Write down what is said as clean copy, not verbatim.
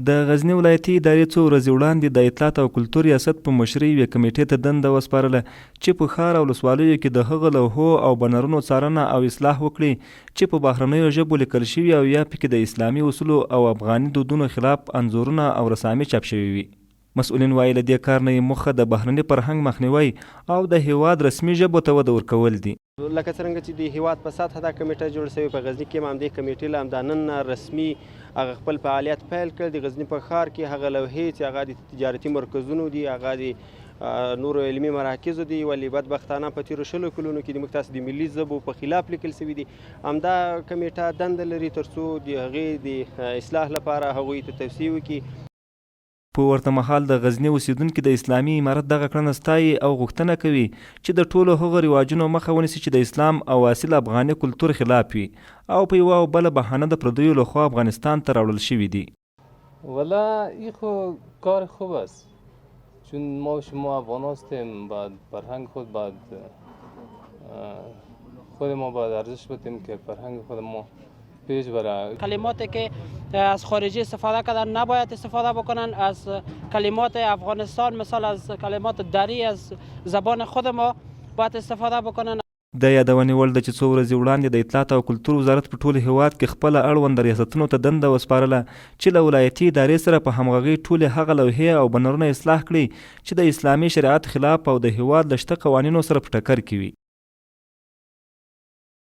د غزنی ولایتي ادارې څو ورځې وړاندې د اطلاعات او کلتور ریاست په مشرۍ یوې کمیټې ته دنده وسپارله چې په ښار او ولسوالیو کې د هغه لوحو او بنرونو څارنه او اصلاح وکړي چې په بهرنیو ژبو لیکل شوي او یا پکې د اسلامي اصولو او افغاني دودونو خلاف انځورونه او رسامي چاپ شوي وي. مسؤلین وایي له دې کار نه یې موخه د بهرني فرهنګ مخنیوی او د هیواد رسمي ژبو ته وده ورکول دي. لکه څرنګه چې د هیواد په سطحه دا کمیټه جوړ شوې په غزني کې هم همدې کمیټې له همدا نن رسمي هغه خپل فعالیت پیل کړ. د غزني په ښار کې هغه لوحې چې هغه د تجارتي مرکزونو دي، هغه د نورو علمي مراکزو دي، ولې بدبختانه په تېرو 20 کلونو کې موږ تاسو د ملي ژبو په خلاف لیکل شوي دي. همدا کمیټه دنده لري تر څو د هغې د اصلاح لپاره هغوی ته توصیې وکړي. په ورته مهال د غزني اوسیدونکي د اسلامي امارت دغه کړنه ستایي او غوښتنه کوي چې د ټولو هغو رواجونو مخه ونیسي چې د اسلام او اصیل افغاني کلتور خلاف وي او په یوه او بله بهانه د پردیو لخوا افغانستان ته راوړل شوي دي. والا این خو کار خوب است، چون ما شما افغان هستیم، باید فرهنگ خود باید خود ما باید ارزش بدیم که فرهنگ خود ما پیش بره. کلماتی که از خارجی استفاده کردن نباید استفاده بکنن. از کلمات افغانستان مثال از کلمات دری از زبان خود ما باید استفاده بکنن. د یادونې وړ ده چې څو ورځې وړاندې د اطلاعات او کلتور وزارت په ټول هیواد کې خپله اړونده ریاستونو ته دنده وسپارله چې له ولایتي ادارې سره په همغږۍ ټولې هغه لوحې او بنرونه اصلاح کړي چې د اسلامي شریعت خلاف او د هیواد له شته قوانینو سره په ټکر کې وي.